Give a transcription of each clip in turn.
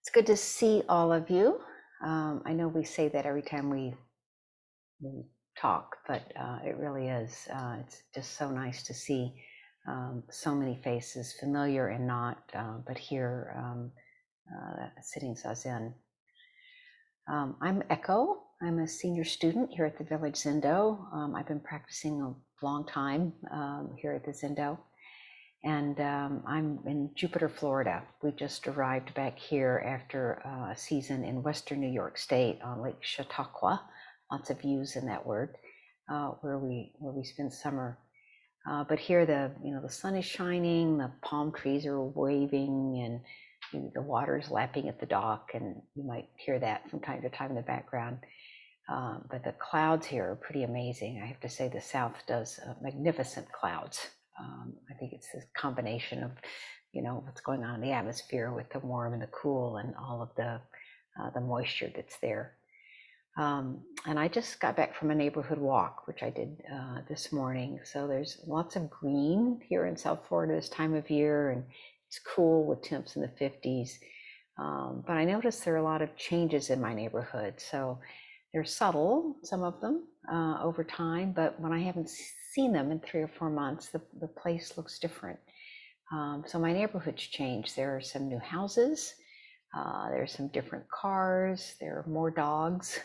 It's good to see all of you. I know we say that every time we talk, but it really is. It's just so nice to see so many faces, familiar and not, but here sitting Zazen. I'm Echo. I'm a senior student here at the Village Zendo. I've been practicing a long time here at the Zendo. And I'm in Jupiter, Florida. We just arrived back here after a season in Western New York State on Lake Chautauqua. Lots of views in that word, where we spend summer. But here the sun is shining, the palm trees are waving, and the water's lapping at the dock, and you might hear that from time to time in the background. But the clouds here are pretty amazing. I have to say the South does magnificent clouds. I think it's this combination of, what's going on in the atmosphere with the warm and the cool and all of the moisture that's there. And I just got back from a neighborhood walk, which I did this morning. So there's lots of green here in South Florida this time of year, and it's cool with temps in the 50s. But I noticed there are a lot of changes in my neighborhood. So they're subtle, some of them, over time, but when I haven't seen them in 3 or 4 months, the place looks different. So my neighborhood's changed. There are some new houses, there's some different cars, there are more dogs,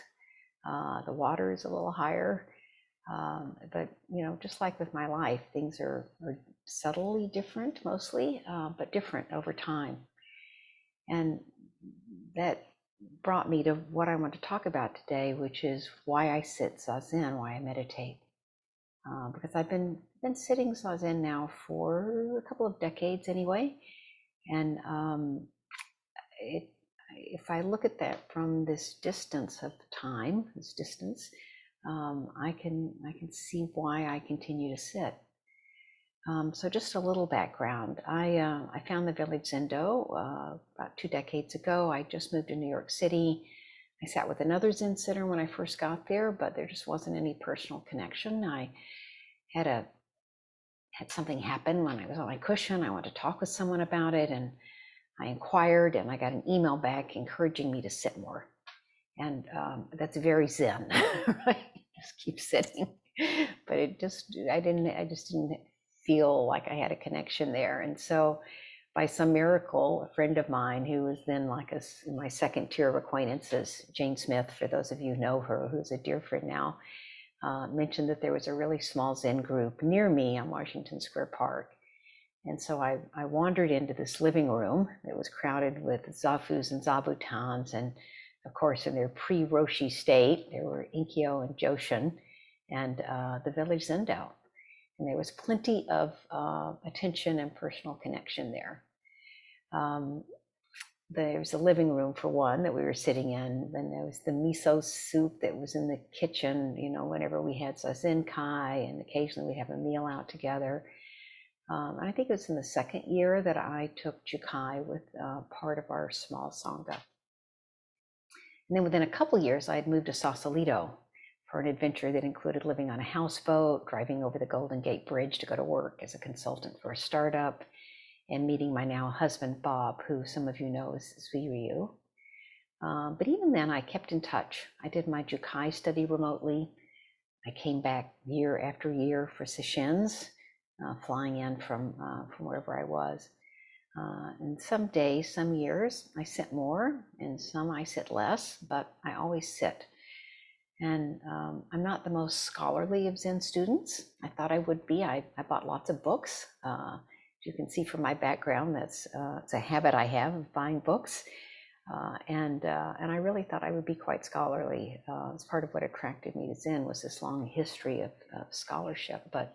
the water is a little higher, but just like with my life, things are subtly different mostly, but different over time. And that brought me to what I want to talk about today, which is why I sit Zazen, why I meditate. Because I've been sitting Zazen now for a couple of decades anyway. And if I look at that from this distance of time, I can see why I continue to sit. So just a little background. I found the Village Zendo about 2 decades ago. I just moved to New York City. I sat with another Zen sitter when I first got there, but there just wasn't any personal connection. I had something happen when I was on my cushion. I wanted to talk with someone about it, and I inquired, and I got an email back encouraging me to sit more. And that's very Zen, right? Just keep sitting. But I just didn't feel like I had a connection there. And so by some miracle, a friend of mine who was then like in my second tier of acquaintances, Jane Smith, for those of you who know her, who's a dear friend now, mentioned that there was a really small Zen group near me on Washington Square Park. And so I wandered into this living room that was crowded with Zafus and Zabutans, and of course in their pre-Roshi state, there were Inkyo and Joshin and the Village Zendo. And there was plenty of attention and personal connection there. There was a living room for one that we were sitting in. Then there was the miso soup that was in the kitchen, whenever we had Zazen Kai, and occasionally we'd have a meal out together. I think it was in the second year that I took Jukai with part of our small Sangha. And then within a couple years, I had moved to Sausalito for an adventure that included living on a houseboat, driving over the Golden Gate Bridge to go to work as a consultant for a startup, and meeting my now husband, Bob, who some of you know is Zviryu. But even then, I kept in touch. I did my Jukai study remotely. I came back year after year for sessions, flying in from wherever I was. And some days, some years, I sit more, and some I sit less, but I always sit. And I'm not the most scholarly of Zen students. I thought I would be. I bought lots of books. As you can see from my background, it's a habit I have of buying books. And I really thought I would be quite scholarly. It's part of what attracted me to Zen was this long history of scholarship, but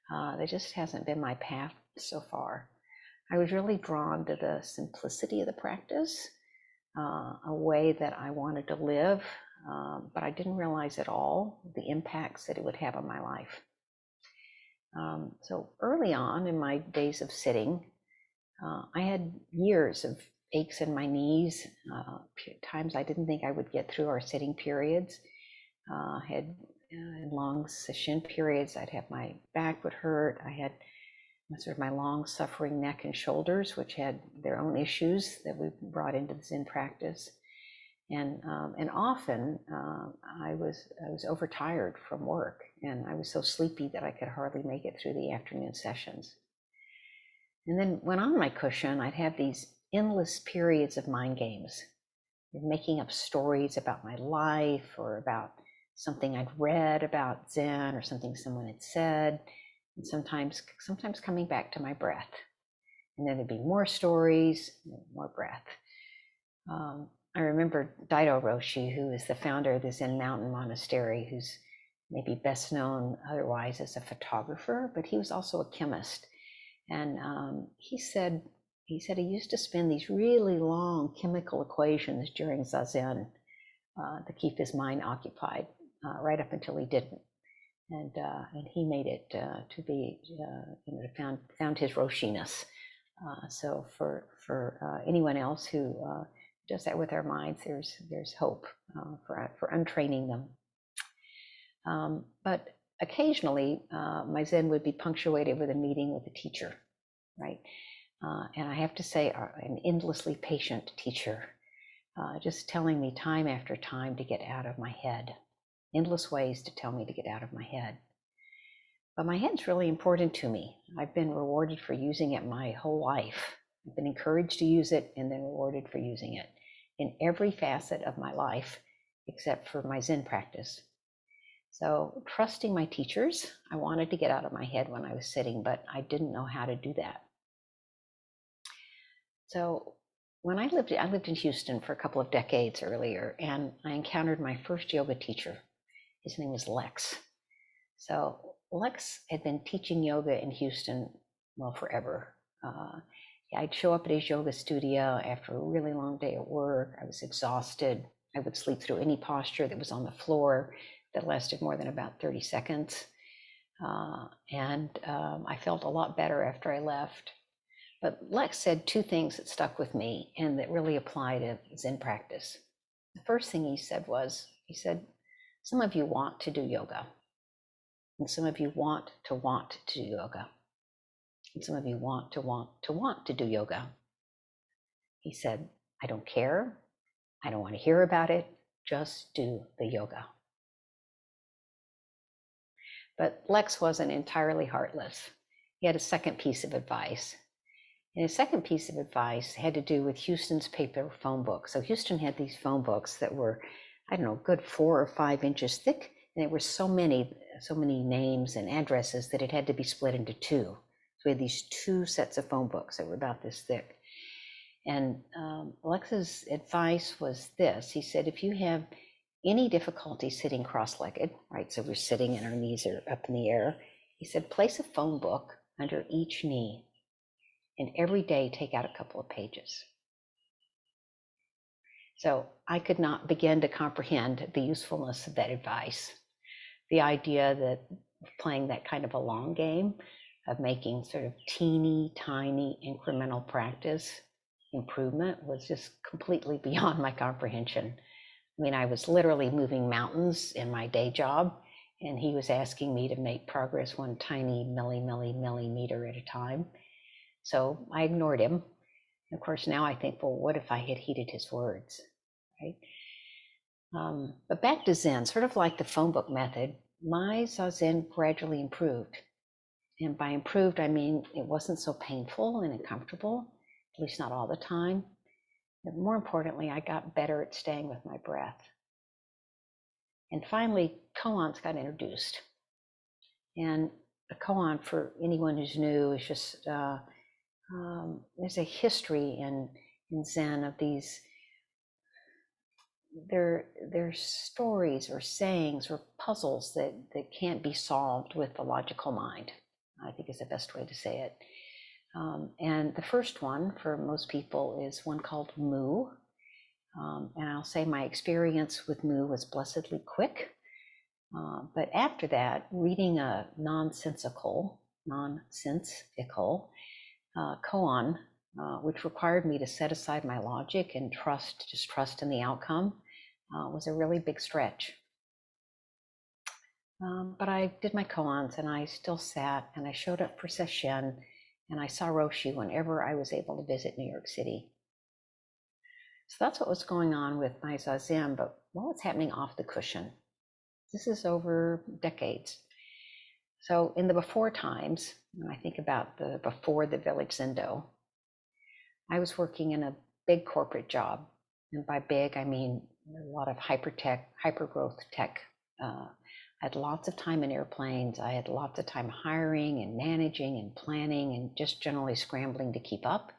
that just hasn't been my path so far. I was really drawn to the simplicity of the practice, a way that I wanted to live, but I didn't realize at all the impacts that it would have on my life. So early on in my days of sitting, I had years of aches in my knees, times I didn't think I would get through our sitting periods. I had in long session periods, I'd have my back would hurt. I had sort of my long suffering neck and shoulders, which had their own issues that we brought into the Zen practice. And often I was overtired from work, and I was so sleepy that I could hardly make it through the afternoon sessions. And then when on my cushion, I'd have these endless periods of mind games, making up stories about my life or about something I'd read about Zen or something someone had said, and sometimes coming back to my breath. And then there'd be more stories, more breath. I remember Daido Roshi, who is the founder of the Zen Mountain Monastery, who's maybe best known otherwise as a photographer, but he was also a chemist. And he said he used to spend these really long chemical equations during Zazen to keep his mind occupied, right up until he didn't. And he made it to be, found his Roshiness. So for anyone else who does that with their minds, there's hope for untraining them. But occasionally, my Zen would be punctuated with a meeting with a teacher, right? And I have to say, an endlessly patient teacher, just telling me time after time to get out of my head, endless ways to tell me to get out of my head. But my head's really important to me. I've been rewarded for using it my whole life. I've been encouraged to use it and then rewarded for using it in every facet of my life, except for my Zen practice. So trusting my teachers, I wanted to get out of my head when I was sitting, but I didn't know how to do that. So when I lived in Houston for a couple of decades earlier, and I encountered my first yoga teacher. His name was Lex. So Lex had been teaching yoga in Houston, well, forever. I'd show up at his yoga studio after a really long day at work. I was exhausted. I would sleep through any posture that was on the floor that lasted more than about 30 seconds. I felt a lot better after I left. But Lex said two things that stuck with me and that really apply to Zen practice. The first thing he said, some of you want to do yoga. And some of you want to do yoga. And some of you want to do yoga. He said, I don't care. I don't want to hear about it. Just do the yoga. But Lex wasn't entirely heartless. He had a second piece of advice. And his second piece of advice had to do with Houston's paper phone book. So Houston had these phone books that were, good 4 or 5 inches thick. And there were so many names and addresses that it had to be split into 2. So we had these 2 sets of phone books that were about this thick. And Alexa's advice was this. He said, if you have any difficulty sitting cross-legged, right, so we're sitting and our knees are up in the air, he said, place a phone book under each knee and every day take out a couple of pages. So I could not begin to comprehend the usefulness of that advice. The idea that playing that kind of a long game of making sort of teeny tiny incremental practice improvement was just completely beyond my comprehension. I mean, I was literally moving mountains in my day job, and he was asking me to make progress one tiny millimeter at a time. So I ignored him. And of course, now I think, well, what if I had heeded his words, right? But back to Zen, sort of like the phone book method, my Zazen gradually improved. And by improved, I mean it wasn't so painful and uncomfortable, at least not all the time. But more importantly, I got better at staying with my breath. And finally, koans got introduced. And a koan, for anyone who's new, is just, there's a history in Zen of these, they're stories or sayings or puzzles that can't be solved with the logical mind, I think is the best way to say it. And the first one for most people is one called Mu. And I'll say my experience with Mu was blessedly quick. But after that, reading a nonsensical koan, which required me to set aside my logic and trust in the outcome, was a really big stretch. But I did my koans and I still sat and I showed up for sesshin and I saw Roshi whenever I was able to visit New York City. So that's what was going on with my Zazen, but what was happening off the cushion? This is over decades. So in the before times, when I think about the before the Village Zendo, I was working in a big corporate job. And by big, I mean a lot of hyper-growth tech. I had lots of time in airplanes. I had lots of time hiring and managing and planning and just generally scrambling to keep up.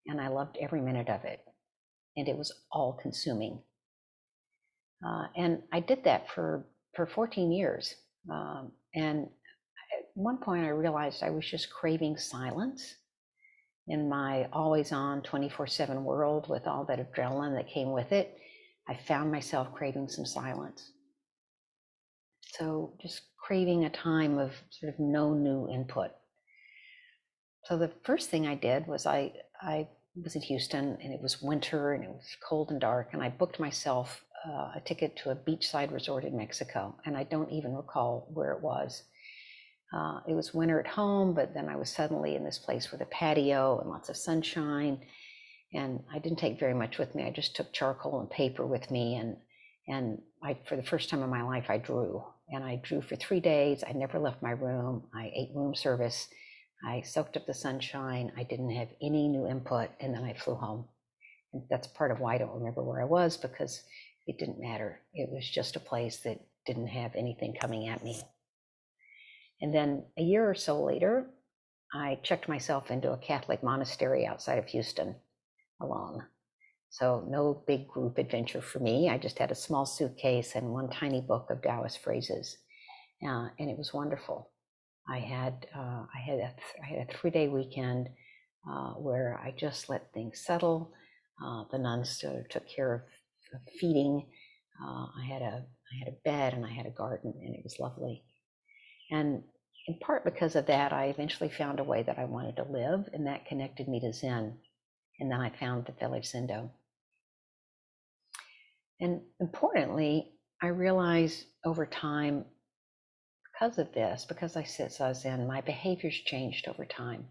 And I loved every minute of it. And it was all consuming. And I did that for 14 years. And at one point I realized I was just craving silence in my always on 24/7 world with all that adrenaline that came with it. I found myself craving some silence. So just craving a time of sort of no new input. So the first thing I did was I was in Houston and it was winter and it was cold and dark, and I booked myself a ticket to a beachside resort in Mexico, and I don't even recall where it was. It was winter at home, but then I was suddenly in this place with a patio and lots of sunshine, and I didn't take very much with me. I just took charcoal and paper with me, and for the first time in my life, I drew, and I drew for 3 days. I never left my room. I ate room service. I soaked up the sunshine. I didn't have any new input, and then I flew home. And that's part of why I don't remember where I was, because it didn't matter. It was just a place that didn't have anything coming at me. And then a year or so later, I checked myself into a Catholic monastery outside of Houston alone. So no big group adventure for me. I just had a small suitcase and one tiny book of Taoist phrases, and it was wonderful. I had a 3-day weekend where I just let things settle. The nuns took care of feeding. I had a bed and I had a garden, and it was lovely. And in part because of that, I eventually found a way that I wanted to live, and that connected me to Zen. And then I found the Village Zendo. And importantly, I realized over time, because of this, because I sit Zazen, my behaviors changed over time.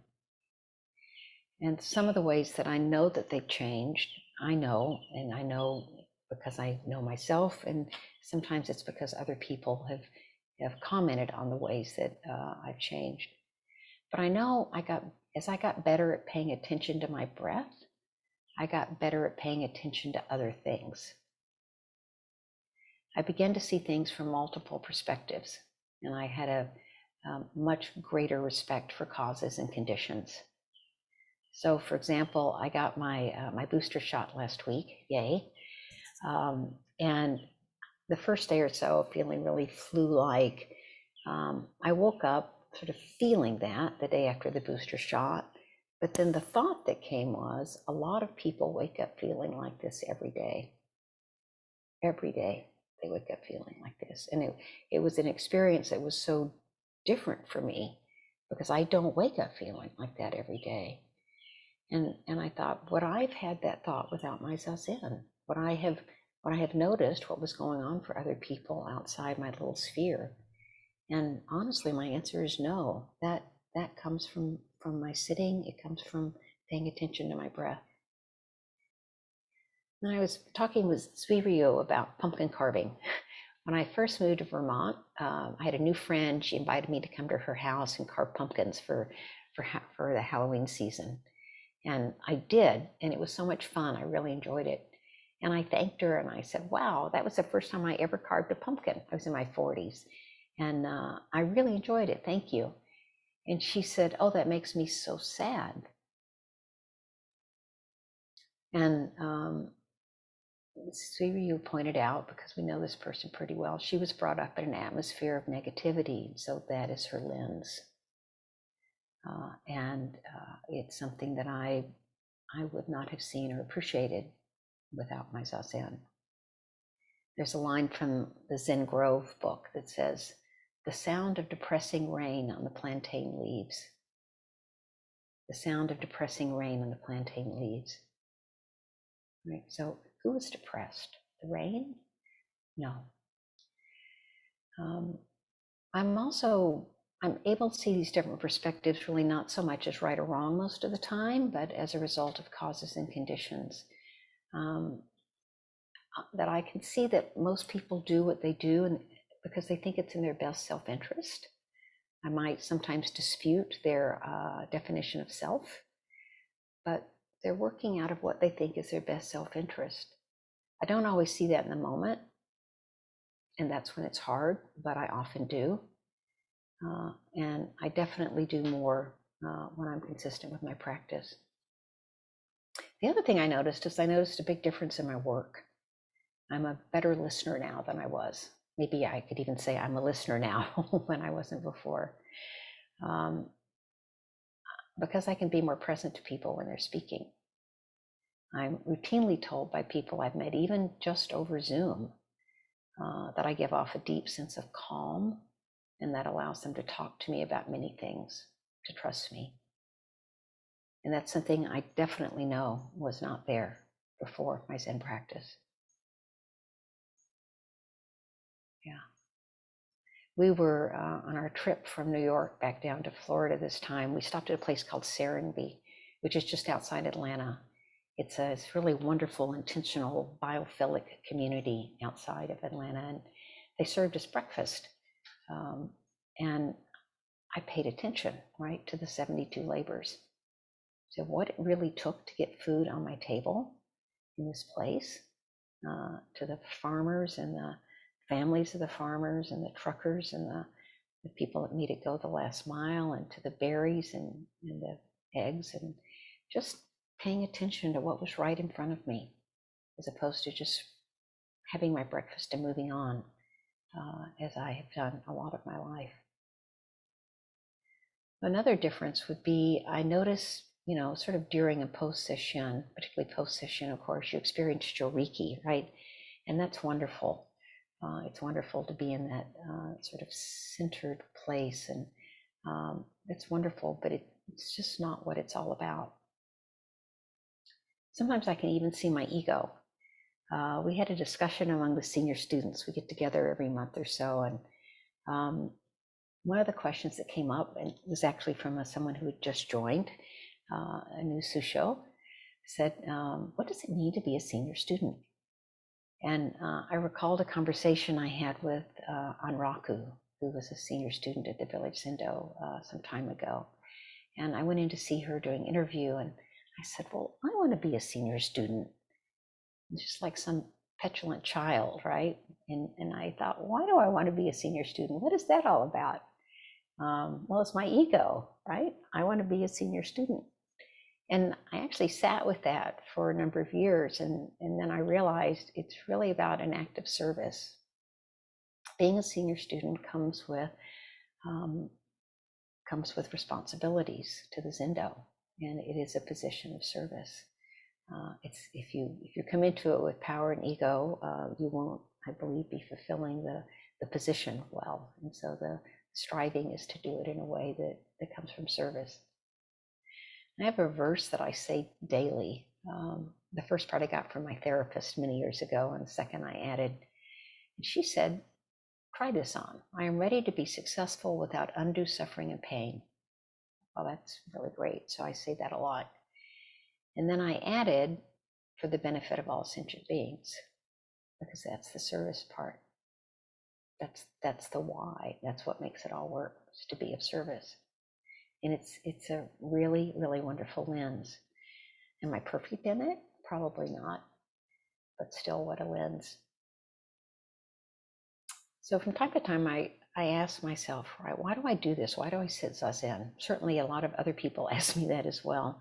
And some of the ways that I know that they've changed, I know because I know myself, and sometimes it's because other people have commented on the ways that I've changed. But I know as I got better at paying attention to my breath, I got better at paying attention to other things. I began to see things from multiple perspectives, and I had a much greater respect for causes and conditions. So, for example, I got my booster shot last week, yay! And the first day or so, feeling really flu-like, I woke up sort of feeling that the day after the booster shot. But then the thought that came was, a lot of people wake up feeling like this every day. Every day they wake up feeling like this. And it was an experience that was so different for me, because I don't wake up feeling like that every day. And I thought, would I've had that thought without my Zazen? Would I have noticed what was going on for other people outside my little sphere? And honestly, my answer is no. That comes from my sitting. It comes from paying attention to my breath. And I was talking with Sri Ryu about pumpkin carving. When I first moved to Vermont, I had a new friend. She invited me to come to her house and carve pumpkins for the Halloween season. And I did, and it was so much fun. I really enjoyed it. And I thanked her and I said, wow, that was the first time I ever carved a pumpkin. I was in my 40s. And I really enjoyed it. Thank you. And she said, oh, that makes me so sad. And Siri pointed out, because we know this person pretty well, she was brought up in an atmosphere of negativity. So that is her lens. And it's something that I would not have seen or appreciated without my Zazen. There's a line from the Zen Grove book that says, the sound of depressing rain on the plantain leaves. The sound of depressing rain on the plantain leaves. Right? So who is depressed? The rain? No. I'm also I'm able to see these different perspectives, really not so much as right or wrong most of the time, but as a result of causes and conditions. Um, that I can see that most people do what they do and because they think it's in their best self-interest. I might sometimes dispute their definition of self, but they're working out of what they think is their best self-interest. I don't always see that in the moment, and that's when it's hard, but I often do. And I definitely do more when I'm consistent with my practice. The other thing I noticed is I noticed a big difference in my work. I'm a better listener now than I was. Maybe I could even say I'm a listener now when I wasn't before. Um, because I can be more present to people when they're speaking. I'm routinely told by people I've met, even just over Zoom, that I give off a deep sense of calm, and that allows them to talk to me about many things, to trust me. And that's something I definitely know was not there before my Zen practice. Yeah. We were on our trip from New York back down to Florida this time. We stopped at a place called Serenbe, which is just outside Atlanta. It's a really wonderful, intentional, biophilic community outside of Atlanta. And they served us breakfast. And I paid attention, right, to the 72 labors. So what it really took to get food on my table in this place, to the farmers and the families of the farmers and the truckers and the people that need to go the last mile, and to the berries and the eggs, and just paying attention to what was right in front of me, as opposed to just having my breakfast and moving on, as I have done a lot of my life. Another difference would be I notice, sort of during and post session, particularly post session, of course, you experience joriki, right? And that's wonderful. It's wonderful to be in that sort of centered place, and it's wonderful, but it's just not what it's all about. Sometimes I can even see my ego. We had a discussion among the senior students. We get together every month or so, and one of the questions that came up, and it was actually from someone who had just joined, a new susho, said, what does it mean to be a senior student? And I recalled a conversation I had with Anraku, who was a senior student at the Village Zendo some time ago. And I went in to see her doing an interview, and I said, well, I want to be a senior student. Just like some petulant child, right? And I thought, why do I want to be a senior student? What is that all about? Well, it's my ego, right? I want to be a senior student. And I actually sat with that for a number of years, and then I realized it's really about an act of service. Being a senior student comes with responsibilities to the Zendo, and it is a position of service. It's if you come into it with power and ego, you won't, I believe, be fulfilling the position well. And so the striving is to do it in a way that comes from service. I have a verse that I say daily. The first part I got from my therapist many years ago, and the second I added. And she said, try this on. I am ready to be successful without undue suffering and pain. Well, that's really great. So I say that a lot. And then I added, for the benefit of all sentient beings, because that's the service part. That's the why. That's what makes it all work, is to be of service. And it's a really, really wonderful lens. Am I perfect in it? Probably not, but still, what a lens. So from time to time, I ask myself, right, why do I do this? Why do I sit Zazen? Certainly a lot of other people ask me that as well.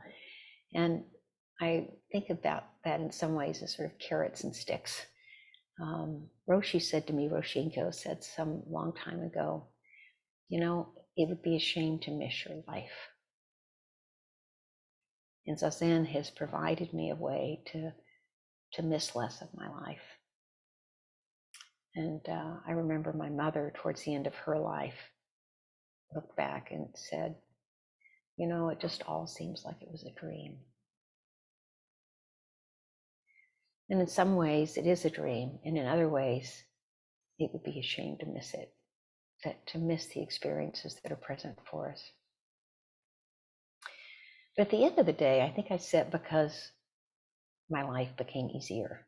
And I think about that in some ways as sort of carrots and sticks. Roshi said to me, Roshinko said some long time ago, it would be a shame to miss your life. And Zazen has provided me a way to miss less of my life. And I remember my mother, towards the end of her life, looked back and said, it just all seems like it was a dream. And in some ways, it is a dream. And in other ways, it would be a shame to miss it. to miss the experiences that are present for us. But at the end of the day, I think I sit because my life became easier.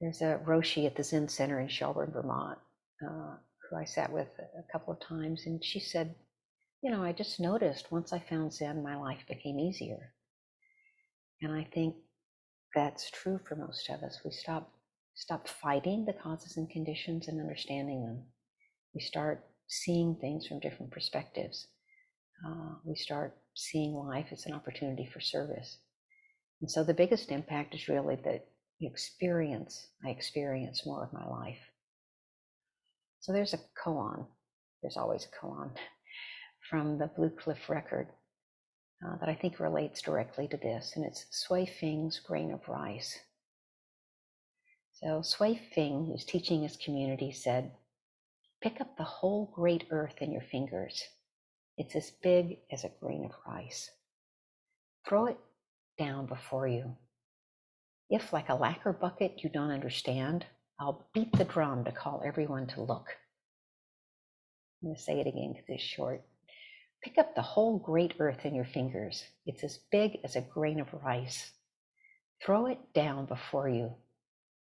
There's a Roshi at the Zen Center in Shelburne, Vermont, who I sat with a couple of times, and she said, I just noticed once I found Zen, my life became easier. And I think that's true for most of us. We stop fighting the causes and conditions and understanding them. We start seeing things from different perspectives. We start seeing life as an opportunity for service. And so the biggest impact is really that I experience more of my life. So there's a koan, there's always a koan, from the Blue Cliff record that I think relates directly to this, and it's Sui Feng's grain of rice. So Sui Feng, who's teaching his community, said, "Pick up the whole great earth in your fingers. It's as big as a grain of rice. Throw it down before you. If, like a lacquer bucket, you don't understand, I'll beat the drum to call everyone to look." I'm going to say it again because it's short. Pick up the whole great earth in your fingers. It's as big as a grain of rice. Throw it down before you.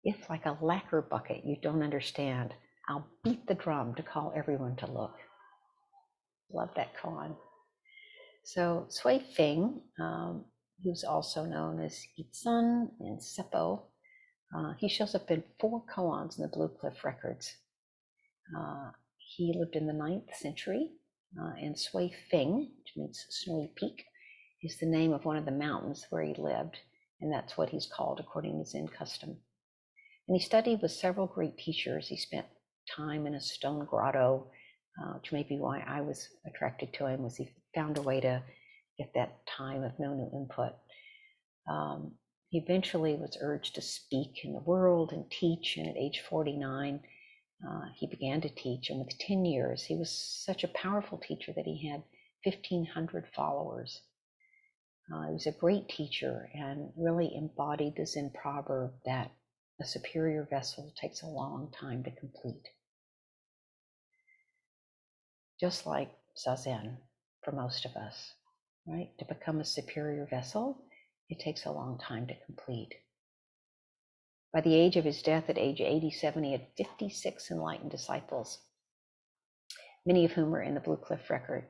If, like a lacquer bucket, you don't understand, I'll beat the drum to call everyone to look. Love that koan. So Sui Feng, who's also known as Itsun and Seppo, he shows up in 4 koans in the Blue Cliff records. He lived in the 9th century, and Sui Feng, which means snowy peak, is the name of one of the mountains where he lived, and that's what he's called according to Zen custom. And he studied with several great teachers. He spent time in a stone grotto, which may be why I was attracted to him, was he found a way to get that time of no new input. He eventually was urged to speak in the world and teach, and at age 49, he began to teach, and with 10 years, he was such a powerful teacher that he had 1,500 followers. He was a great teacher and really embodied the Zen proverb that a superior vessel takes a long time to complete. Just like Zazen for most of us, right? To become a superior vessel, it takes a long time to complete. By the age of his death at age 87, he had 56 enlightened disciples, many of whom were in the Blue Cliff record.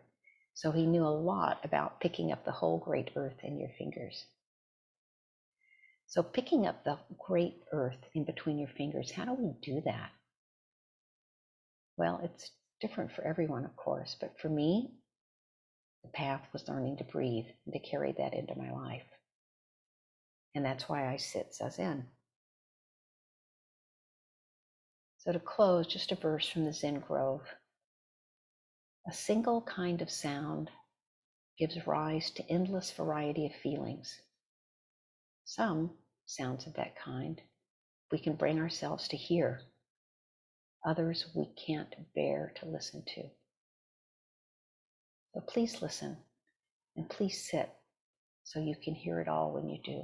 So he knew a lot about picking up the whole great earth in your fingers. So picking up the great earth in between your fingers, how do we do that? Well, it's different for everyone, of course, but for me, the path was learning to breathe and to carry that into my life. And that's why I sit Zazen. So to close, just a verse from the Zen Grove. A single kind of sound gives rise to endless variety of feelings. Some sounds of that kind we can bring ourselves to hear. Others we can't bear to listen to. So please listen and please sit so you can hear it all when you do.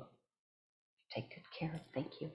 Take good care. Thank you.